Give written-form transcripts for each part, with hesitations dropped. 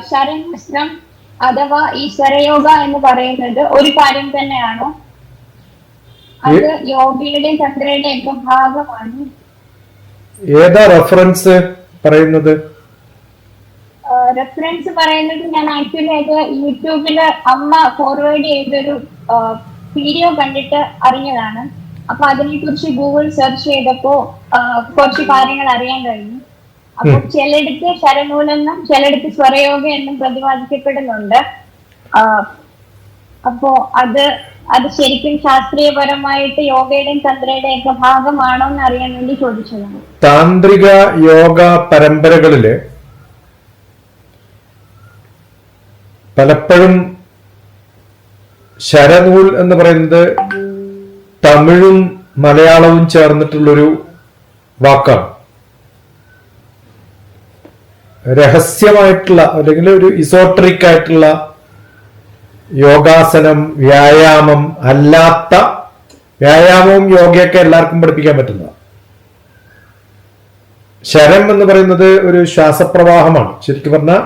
ശരണ്യസ്ത്രം അഥവാ ഈ സ്വരയോഗ എന്ന് പറയുന്നത് ഒരു കാര്യം തന്നെയാണോ? അത് യോഗയുടെയും തന്ത്രയുടെയും ഒക്കെ ഭാഗമാണ്. ഏതാ റെഫറൻസ് പറയുന്നത്? റെഫറൻസ് പറയുന്നത് ഞാൻ ആക്ച്വലി അത് യൂട്യൂബില് അമ്മ ഫോർവേഡ് ചെയ്തൊരു വീഡിയോ കണ്ടിട്ട് അറിഞ്ഞതാണ്. അപ്പൊ അതിനെ കുറിച്ച് ഗൂഗിൾ സെർച്ച് ചെയ്തപ്പോ കുറച്ച് കാര്യങ്ങൾ അറിയാൻ കഴിഞ്ഞു. അപ്പൊ ചിലയിടത്ത് ശരനൂലെന്നും ചിലയിടത്ത് സ്വരയോഗ എന്നും പ്രതിപാദിക്കപ്പെടുന്നുണ്ട്. അപ്പോ അത് ശരിക്കും ശാസ്ത്രീയപരമായിട്ട് യോഗയുടെയും തന്ത്രയുടെയും ഒക്കെ ഭാഗമാണോ എന്ന് അറിയാൻ വേണ്ടി ചോദിച്ചതാണ്. താന്ത്രിക യോഗ പരമ്പരകളില് പലപ്പോഴും ശരനൂൽ എന്ന് പറയുന്നത് തമിഴും മലയാളവും ചേർന്നിട്ടുള്ളൊരു വാക്കാണ്. രഹസ്യമായിട്ടുള്ള അല്ലെങ്കിൽ ഒരു ഇസോട്രിക് ആയിട്ടുള്ള യോഗാസനം, വ്യായാമം അല്ലാത്ത വ്യായാമവും യോഗയൊക്കെ എല്ലാവർക്കും പഠിപ്പിക്കാൻ പറ്റുന്നതാണ്. ശരം എന്ന് പറയുന്നത് ഒരു ശ്വാസപ്രവാഹമാണ്. ശരിക്കും പറഞ്ഞാൽ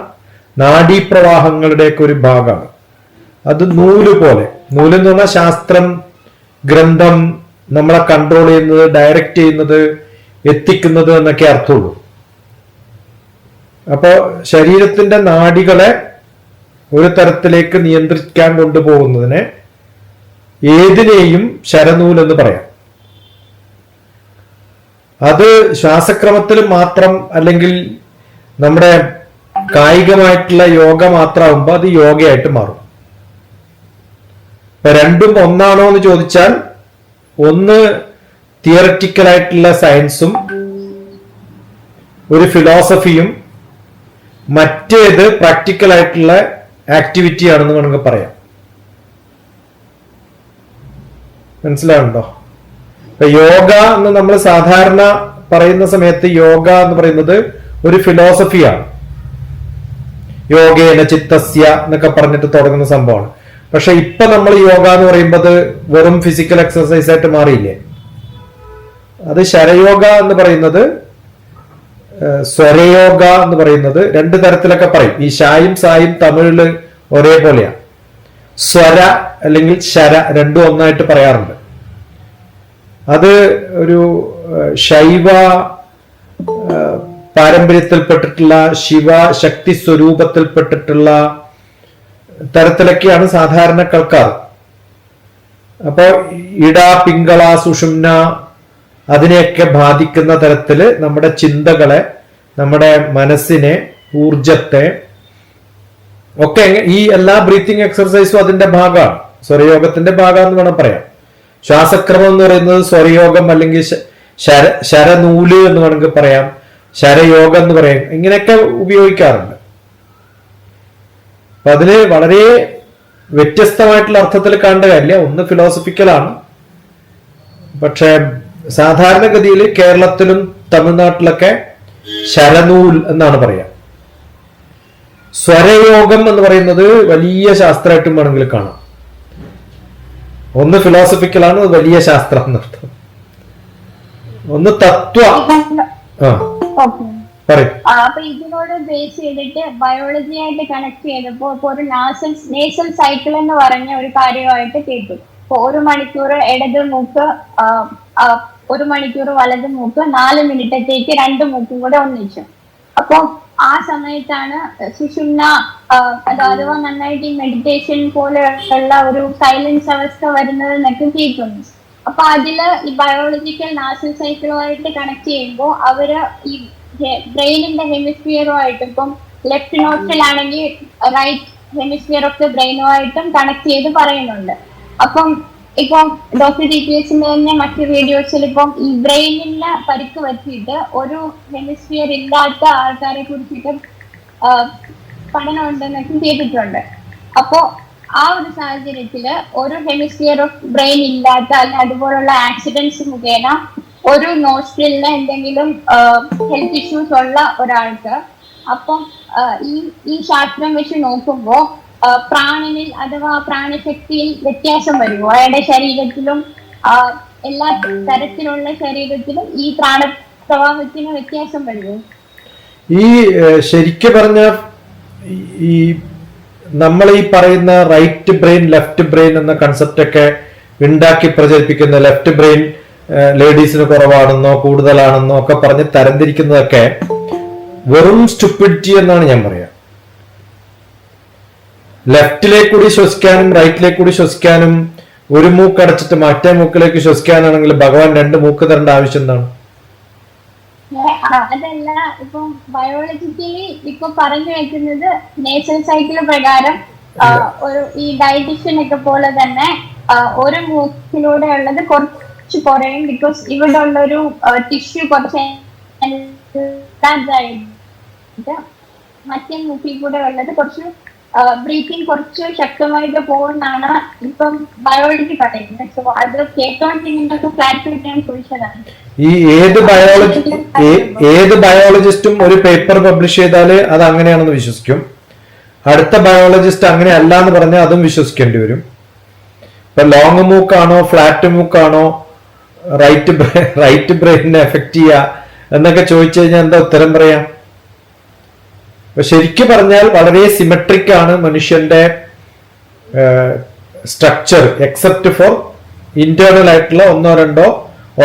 നാഡീപ്രവാഹങ്ങളുടെയൊക്കെ ഒരു ഭാഗമാണ്. അത് നൂല് പോലെ, നൂലെന്ന് പറഞ്ഞാൽ ശാസ്ത്രം, ഗ്രന്ഥം നമ്മളെ കൺട്രോൾ ചെയ്യുന്നത്, ഡയറക്റ്റ് ചെയ്യുന്നത്, എത്തിക്കുന്നത് എന്നൊക്കെ അർത്ഥമുള്ളൂ. അപ്പോ ശരീരത്തിന്റെ നാഡികളെ ഒരു തരത്തിലേക്ക് നിയന്ത്രിക്കാൻ കൊണ്ടുപോകുന്നതിനെ ഏതിനെയും ശരനൂൽ എന്ന് പറയാം. അത് ശ്വാസക്രമത്തിൽ മാത്രം അല്ലെങ്കിൽ നമ്മുടെ കായികമായിട്ടുള്ള യോഗ മാത്രമാകുമ്പോൾ അത് യോഗയായിട്ട് മാറും. ഇപ്പൊ രണ്ടും ഒന്നാണോ എന്ന് ചോദിച്ചാൽ ഒന്ന് തിയററ്റിക്കൽ ആയിട്ടുള്ള സയൻസും ഒരു ഫിലോസഫിയും മറ്റേത് പ്രാക്ടിക്കൽ ആയിട്ടുള്ള ആക്ടിവിറ്റി ആണെന്ന് വേണമെങ്കിൽ പറയാം. മനസ്സിലാവുന്നുണ്ടോ? ഇപ്പൊ യോഗ എന്ന് നമ്മൾ സാധാരണ പറയുന്ന സമയത്ത് യോഗ എന്ന് പറയുന്നത് ഒരു ഫിലോസഫിയാണ്. യോഗേന ചിത്തസ്യ എന്നൊക്കെ പറഞ്ഞിട്ട് തുടങ്ങുന്ന സംഭവമാണ്. പക്ഷെ ഇപ്പൊ നമ്മൾ യോഗ എന്ന് പറയുമ്പോൾ വെറും ഫിസിക്കൽ എക്സസൈസ് ആയിട്ട് മാറിയില്ലേ? അത് ശരയോഗ എന്ന് പറയുന്നത്, സ്വരയോഗ എന്ന് പറയുന്നത് രണ്ട് തരത്തിലൊക്കെ പറയും. ഈ ഷായും സായും തമിഴില് ഒരേപോലെയാണ്. സ്വര അല്ലെങ്കിൽ ശര രണ്ടും ഒന്നായിട്ട് പറയാറുണ്ട്. അത് ഒരു ശൈവ പാരമ്പര്യത്തിൽപ്പെട്ടിട്ടുള്ള ശിവ ശക്തി സ്വരൂപത്തിൽപ്പെട്ടിട്ടുള്ള തരത്തിലൊക്കെയാണ് സാധാരണ കേൾക്കാറ്. അപ്പോ ഇട, പിങ്കള, സുഷുമ്ന അതിനെയൊക്കെ ബാധിക്കുന്ന തരത്തില് നമ്മുടെ ചിന്തകളെ, നമ്മുടെ മനസ്സിനെ, ഊർജത്തെ ഒക്കെ ഈ എല്ലാ ബ്രീത്തിങ് എക്സർസൈസും അതിന്റെ ഭാഗമാണ്, സ്വരയോഗത്തിന്റെ ഭാഗമാണെന്ന് വേണം പറയാം. ശ്വാസക്രമം എന്ന് പറയുന്നത് സ്വരയോഗം അല്ലെങ്കിൽ ശരനൂല് എന്ന് വേണമെങ്കിൽ പറയാം, ശരയോഗം എന്ന് പറയാം. ഇങ്ങനെയൊക്കെ ഉപയോഗിക്കാറുണ്ട്. അപ്പൊ അതിന് വളരെ വ്യത്യസ്തമായിട്ടുള്ള അർത്ഥത്തിൽ കാണേണ്ട കാര്യമില്ല. ഒന്ന് ഫിലോസഫിക്കലാണ്. പക്ഷെ സാധാരണഗതിയിൽ കേരളത്തിലും തമിഴ്നാട്ടിലൊക്കെ ശരനൂൽ എന്നാണ് പറയാ. സ്വരയോഗം എന്ന് പറയുന്നത് വലിയ ശാസ്ത്രമായിട്ടും വേണമെങ്കിൽ കാണാം. ഒന്ന് ഫിലോസഫിക്കലാണ്, വലിയ ശാസ്ത്രം എന്നർത്ഥം. ഒന്ന് തത്വ. അപ്പൊ ഇതിനോട് ബേസ് ചെയ്തിട്ട് ബയോളജി ആയിട്ട് കണക്ട് ചെയ്തപ്പോ ഇപ്പൊ ഒരു നേസൽ സൈക്കിൾ എന്ന് പറഞ്ഞ ഒരു കാര്യമായിട്ട് കേട്ടു. ഇപ്പൊ 1 മണിക്കൂർ ഇടത് മൂക്ക്, 1 മണിക്കൂർ വലത് മൂക്ക്, 4 മിനിറ്റത്തേക്ക് 2 മൂക്കും കൂടെ ഒന്നിച്ചു. അപ്പൊ ആ സമയത്താണ് സുഷുമ്ന അഥവാ നന്നായിട്ട് ഈ മെഡിറ്റേഷൻ പോലെയുള്ള ഒരു സൈലൻസ് അവസ്ഥ വരുന്നത് എന്നൊക്കെ കേൾക്കുന്നു. അപ്പൊ അതില് ഈ ബയോളജിക്കൽ നാസൽ സൈക്കിളുമായിട്ട് കണക്ട് ചെയ്യുമ്പോൾ അവര് ഈ ബ്രെയിനിന്റെ ഹെമിസ്ഫിയറുമായിട്ട്, ഇപ്പം ലെഫ്റ്റ് നോസ്ട്രൽ ആണെങ്കിൽ റൈറ്റ് ഹെമിസ്ഫിയർ ഓഫ് ദ ബ്രെയിനുമായിട്ടും കണക്ട് ചെയ്ത് പറയുന്നുണ്ട്. അപ്പം ഇപ്പം ഡോക്ടർ DPSന്റെ തന്നെ മറ്റു വീഡിയോസിൽ ഇപ്പം ഈ ബ്രെയിനിന് പരിക്ക് പറ്റിയിട്ട് ഒരു ഹെമിസ്ഫിയർ ഇല്ലാത്ത ആൾക്കാരെ കുറിച്ചിട്ട് പഠനം ഉണ്ടെന്നൊക്കെ ചെയ്തിട്ടുണ്ട്. അപ്പോ ആ ഒരു സാഹചര്യത്തില് ഒരു ഹെമിസ്ഫിയർ ഓഫ് ബ്രെയിൻ ഇല്ലാത്ത അല്ല അതുപോലുള്ള ആക്സിഡൻസ് മുഖേന ഒരു നോസ്ട്രലിന് എന്തെങ്കിലും ഹെൽത്ത് ഇഷ്യൂസ് ഉള്ള ഒരാൾക്ക് അപ്പം ഈ ശാസ്ത്രം വെച്ച് നോക്കുമ്പോൾ പ്രാണനിൽ അഥവാ പ്രാണശക്തിയിൽ വ്യത്യാസം വരുമോ? അയാളുടെ ശരീരത്തിലും എല്ലാ തരത്തിലുള്ള ശരീരത്തിലും ഈ പ്രാണപ്രവാഹത്തിന് വ്യത്യാസം വരുമോ? ഈ ശരിക്കും പറഞ്ഞ ഈ നമ്മൾ ഈ പറയുന്ന റൈറ്റ് ബ്രെയിൻ ലെഫ്റ്റ് ബ്രെയിൻ എന്ന കൺസെപ്റ്റ് ഒക്കെ ഉണ്ടാക്കി പ്രചരിപ്പിക്കുന്ന ലെഫ്റ്റ് ബ്രെയിൻ ലേഡീസിന് കുറവാണെന്നോ കൂടുതലാണെന്നോ ഒക്കെ പറഞ്ഞ് തരംതിരിക്കുന്നതൊക്കെ വെറും സ്റ്റുപ്പിഡിറ്റി എന്നാണ് ഞാൻ പറയാ. ലെഫ്റ്റിലേക്ക് കൂടി ശ്വസിക്കാനും റൈറ്റിലേക്ക് കൂടി ശ്വസിക്കാനും ഒരു മൂക്ക് അടച്ചിട്ട് മറ്റേ മൂക്കിലേക്ക് ശ്വസിക്കാനാണെങ്കിൽ ഭഗവാൻ രണ്ട് മൂക്ക് തരേണ്ട ആവശ്യം എന്താണ്? അതല്ല, ഇപ്പം ബയോളജിക്കലി ഇപ്പൊ പറഞ്ഞു വെക്കുന്നത് നേച്ചർ സൈക്കിൾ പ്രകാരം ഒരു ഈ ഡയറ്റീഷ്യൻ ഒക്കെ പോലെ തന്നെ ഒരു മൂക്കിലൂടെ ഉള്ളത് കുറച്ച് കുറയും. ബിക്കോസ് ഇവിടെ ഉള്ളൊരു ടിഷ്യൂ കുറച്ച് മറ്റേ മൂക്കിൽ കൂടെ ഉള്ളത് കുറച്ച് ബ്രീത്തിങ് കുറച്ച് ശക്തമായിട്ട് പോകുന്നതാണ് ഇപ്പം ബയോളജി പറയുന്നത്. സോ അത് കേട്ടോണ്ടിങ്ങനെ ക്ലാരിഫൈ ചെയ്യാൻ ചോദിച്ചതാണ്. ഈ ഏത് ബയോളജിസ്റ്റും ഒരു പേപ്പർ പബ്ലിഷ് ചെയ്താല് അത് അങ്ങനെയാണെന്ന് വിശ്വസിക്കും. അടുത്ത ബയോളജിസ്റ്റ് അങ്ങനെ അല്ല എന്ന് പറഞ്ഞാൽ അതും വിശ്വസിക്കേണ്ടി വരും. ഇപ്പൊ ലോങ് മൂക്കാണോ ഫ്ലാറ്റ് മൂക്കാണോ റൈറ്റ് ബ്രെയിനിനെ എഫക്ട് ചെയ്യുക എന്നൊക്കെ ചോദിച്ചു കഴിഞ്ഞാൽ എന്താ ഉത്തരം പറയാം? ശരിക്കും പറഞ്ഞാൽ വളരെ സിമെട്രിക് ആണ് മനുഷ്യന്റെ സ്ട്രക്ചർ, എക്സെപ്റ്റ് ഫോർ ഇന്റേണൽ ആയിട്ടുള്ള ഒന്നോ രണ്ടോ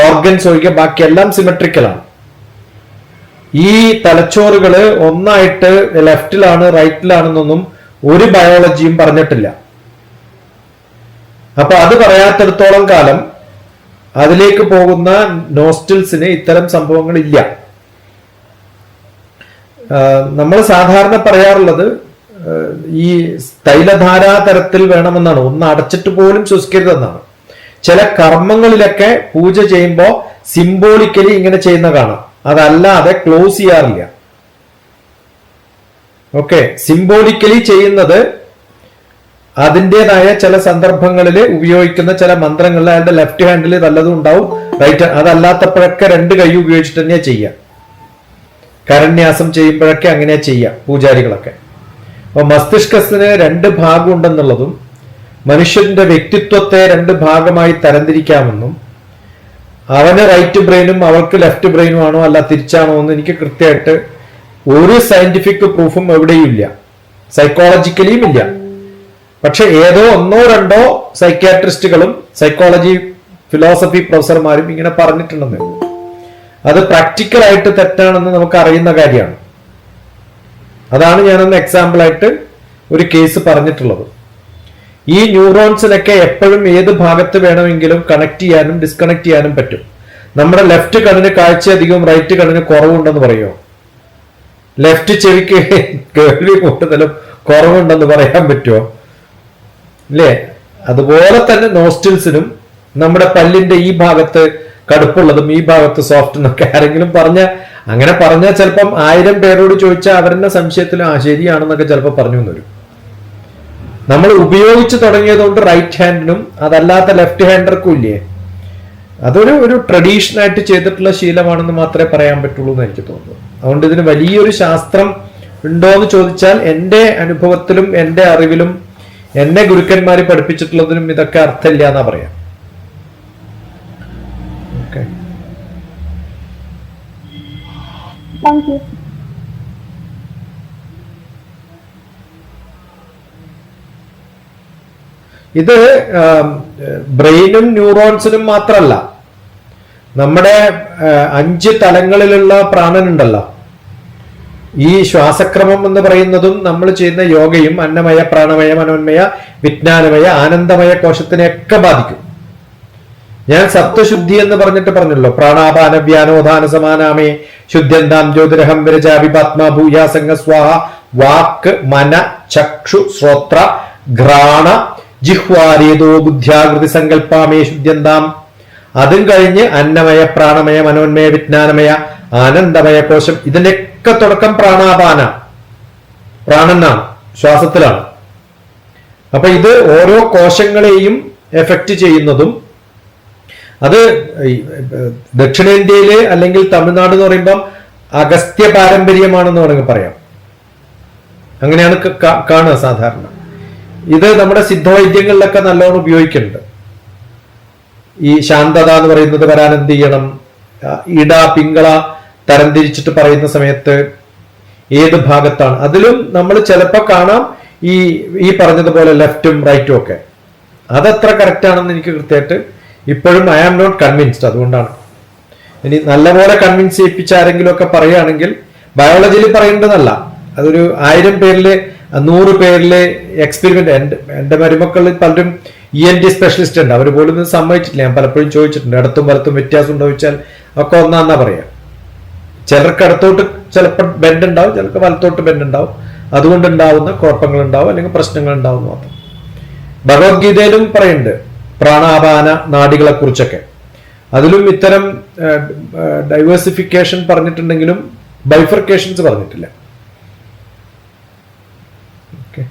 ഓർഗൻസ് ഒഴികെ ബാക്കിയെല്ലാം സിമെട്രിക്കലാണ്. ഈ തലച്ചോറുകള് ഒന്നായിട്ട് ലെഫ്റ്റിലാണ് റൈറ്റിലാണെന്നൊന്നും ഒരു ബയോളജിയും പറഞ്ഞിട്ടില്ല. അപ്പൊ അത് പറയാത്തിടത്തോളം കാലം അതിലേക്ക് പോകുന്ന നോസ്റ്റിൽസിന് ഇത്തരം സംഭവങ്ങൾ ഇല്ല. നമ്മൾ സാധാരണ പറയാറുള്ളത് ഈ തൈലധാരാ തരത്തിൽ വേണമെന്നാണ്, ഒന്ന് അടച്ചിട്ട് പോലും ശ്വസിക്കരുതെന്നാണ്. ചില കർമ്മങ്ങളിലൊക്കെ പൂജ ചെയ്യുമ്പോൾ സിംബോളിക്കലി ഇങ്ങനെ ചെയ്യുന്ന കാണാം, അതല്ലാതെ ക്ലോസ് ചെയ്യാറില്ല. ഓക്കെ, സിംബോളിക്കലി ചെയ്യുന്നത് അതിൻ്റെതായ ചില സന്ദർഭങ്ങളിൽ ഉപയോഗിക്കുന്ന ചില മന്ത്രങ്ങളിൽ അയാളുടെ ലെഫ്റ്റ് ഹാൻഡിൽ നല്ലതും ഉണ്ടാവും, റൈറ്റ് അതല്ലാത്തപ്പോഴൊക്കെ രണ്ട് കൈ ഉപയോഗിച്ചിട്ട് തന്നെയാ ചെയ്യാം. കരന്യാസം ചെയ്യുമ്പോഴൊക്കെ അങ്ങനെ ചെയ്യാം പൂജാരികളൊക്കെ. അപ്പൊ മസ്തിഷ്കത്തിന് രണ്ട് ഭാഗം ഉണ്ടെന്നുള്ളതും മനുഷ്യന്റെ വ്യക്തിത്വത്തെ രണ്ട് ഭാഗമായി തരംതിരിക്കാമെന്നും അവന് റൈറ്റ് ബ്രെയിനും അവൾക്ക് ലെഫ്റ്റ് ബ്രെയിനും ആണോ അല്ല തിരിച്ചാണോ എന്ന് എനിക്ക് കൃത്യമായിട്ട് ഒരു സയന്റിഫിക് പ്രൂഫും എവിടെയും ഇല്ല, സൈക്കോളജിക്കലിയും ഇല്ല. പക്ഷെ ഏതോ ഒന്നോ രണ്ടോ സൈക്യാട്രിസ്റ്റുകളും സൈക്കോളജി ഫിലോസഫി പ്രൊഫസർമാരും ഇങ്ങനെ പറഞ്ഞിട്ടുണ്ടെന്ന്. അത് പ്രാക്ടിക്കലായിട്ട് തെറ്റാണെന്ന് നമുക്ക് അറിയുന്ന കാര്യമാണ്. അതാണ് ഞാനൊന്ന് എക്സാമ്പിൾ ആയിട്ട് ഒരു കേസ് പറഞ്ഞിട്ടുള്ളത്. ഈ ന്യൂറോൺസിനൊക്കെ എപ്പോഴും ഏത് ഭാഗത്ത് വേണമെങ്കിലും കണക്ട് ചെയ്യാനും ഡിസ്കണക്ട് ചെയ്യാനും പറ്റും. നമ്മുടെ ലെഫ്റ്റ് കണ്ണിന് കാഴ്ച അധികവും റൈറ്റ് കണ്ണിന് കുറവുണ്ടെന്ന് പറയുമോ? ലെഫ്റ്റ് ചെവിക്ക് കേൾവി കൂടുതലും കുറവുണ്ടെന്ന് പറയാൻ പറ്റുമോ? ഇല്ലേ? അതുപോലെ തന്നെ നോസ്റ്റിൽസിനും നമ്മുടെ പല്ലിന്റെ ഈ ഭാഗത്ത് കടുപ്പുള്ളതും ഈ ഭാഗത്ത് സോഫ്റ്റ് എന്നൊക്കെ ആരെങ്കിലും അങ്ങനെ പറഞ്ഞാൽ ചിലപ്പം 1000 പേരോട് ചോദിച്ചാൽ അവരുടെ സംശയത്തിൽ ശരിയാണെന്നൊക്കെ ചിലപ്പോൾ പറഞ്ഞു വരും. നമ്മൾ ഉപയോഗിച്ച് തുടങ്ങിയതുകൊണ്ട് റൈറ്റ് ഹാൻഡിനും അതല്ലാത്ത ലെഫ്റ്റ് ഹാൻഡർക്കും ഇല്ലേ, അതൊരു ട്രഡീഷണായിട്ട് ചെയ്തിട്ടുള്ള ശീലമാണെന്ന് മാത്രമേ പറയാൻ പറ്റുള്ളൂ എന്ന് എനിക്ക് തോന്നുന്നു. അതുകൊണ്ട് ഇതിന് വലിയൊരു ശാസ്ത്രം ഉണ്ടോ എന്ന് ചോദിച്ചാൽ എൻ്റെ അനുഭവത്തിലും എൻ്റെ അറിവിലും എന്നെ ഗുരുക്കന്മാര് പഠിപ്പിച്ചിട്ടുള്ളതിനും ഇതൊക്കെ അർത്ഥമില്ല എന്നാ പറയാം. Okay, thank you. ഇത് ബ്രെയിനും ന്യൂറോൺസിനും മാത്രമല്ല, നമ്മുടെ 5 തലങ്ങളിലുള്ള പ്രാണനുണ്ടല്ലോ, ഈ ശ്വാസക്രമം എന്ന് പറയുന്നതും നമ്മൾ ചെയ്യുന്ന യോഗയും അന്നമയ പ്രാണമയ മനോന്മയ വിജ്ഞാനമയ ആനന്ദമയ കോശത്തിനെയൊക്കെ ബാധിക്കും. ഞാൻ സത്വശുദ്ധി എന്ന് പറഞ്ഞല്ലോ, പ്രാണാപാന വ്യാനോധാന സമാനാമേ ശുദ്ധ്യന്താം ജ്യോതിരഹം വിരജാവിപാത്മാ ഭൂയാസംഗ സ്വാഹ വാക്ക് മന ചക്ഷു ശ്രോത്ര ഘ്രാണ ജിഹ്വാരേതോ ബുദ്ധ്യാകൃതി സങ്കല്പാമേ ശുദ്ധ്യന്താം. അതും കഴിഞ്ഞ് അന്നമയ പ്രാണമയ മനോന്മയ വിജ്ഞാനമയ ആനന്ദമയ കോശം. ഇതിന്റെയൊക്കെ തുടക്കം പ്രാണനാണ്, ശ്വാസത്തിലാണ്. അപ്പൊ ഇത് ഓരോ കോശങ്ങളെയും എഫക്റ്റ് ചെയ്യുന്നതും, അത് ദക്ഷിണേന്ത്യയില് അല്ലെങ്കിൽ തമിഴ്നാട് എന്ന് പറയുമ്പം അഗസ്ത്യ പാരമ്പര്യമാണെന്ന് വേണമെങ്കിൽ പറയാം. അങ്ങനെയാണ് കാണുക സാധാരണ. ഇത് നമ്മുടെ സിദ്ധവൈദ്യങ്ങളിലൊക്കെ നല്ലോണം ഉപയോഗിക്കുന്നുണ്ട്. ഈ ശാന്തത എന്ന് പറയുന്നത് വരാൻ എന്ത് ചെയ്യണം, ഇട പിങ്കള തരംതിരിച്ചിട്ട് പറയുന്ന സമയത്ത് ഏത് ഭാഗത്താണ്. അതിലും നമ്മൾ ചിലപ്പോൾ കാണാം ഈ പറഞ്ഞതുപോലെ ലെഫ്റ്റും റൈറ്റും ഒക്കെ. അതത്ര കറക്റ്റ് ആണെന്ന് എനിക്ക് കൃത്യമായിട്ട് ഇപ്പോഴും ഐ ആം നോട്ട് കൺവിൻസ്ഡ്. അതുകൊണ്ടാണ് ഇനി നല്ലപോലെ കൺവിൻസ് ചെയ്യിപ്പിച്ച ആരെങ്കിലും ഒക്കെ പറയുകയാണെങ്കിൽ, ബയോളജിയിൽ പറയേണ്ടതല്ല, അതൊരു 1000 പേരില് 100 പേരില് എക്സ്പെരിമെന്റ്. എന്റെ മരുമക്കളിൽ പലരും ENT സ്പെഷ്യലിസ്റ്റ് ഉണ്ട്, അവർ പോലും ഇത് സമ്മതിച്ചിട്ടില്ല. ഞാൻ പലപ്പോഴും ചോദിച്ചിട്ടുണ്ട്, ഇടത്തും വലത്തും വ്യത്യാസം ഉണ്ടോ ചോദിച്ചാൽ ഒക്കെ ഒന്നാന്നാ പറയാ. ചിലർക്ക് ഇടത്തോട്ട് ചിലപ്പോൾ ബെൻഡ് ഉണ്ടാവും, ചിലർക്ക് വലത്തോട്ട് ബെൻഡ് ഉണ്ടാവും. അതുകൊണ്ടുണ്ടാവുന്ന കുഴപ്പങ്ങൾ ഉണ്ടാവും, അല്ലെങ്കിൽ പ്രശ്നങ്ങൾ ഉണ്ടാവും മാത്രം. ഭഗവത്ഗീതയിലും പറയുന്നുണ്ട് പ്രാണാപാന നാഡികളെ കുറിച്ചൊക്കെ. അതിലും ഇത്തരം ഡൈവേഴ്സിഫിക്കേഷൻ പറഞ്ഞിട്ടുണ്ടെങ്കിലും ബൈഫർക്കേഷൻസ് പറഞ്ഞിട്ടില്ല. ഓക്കെ.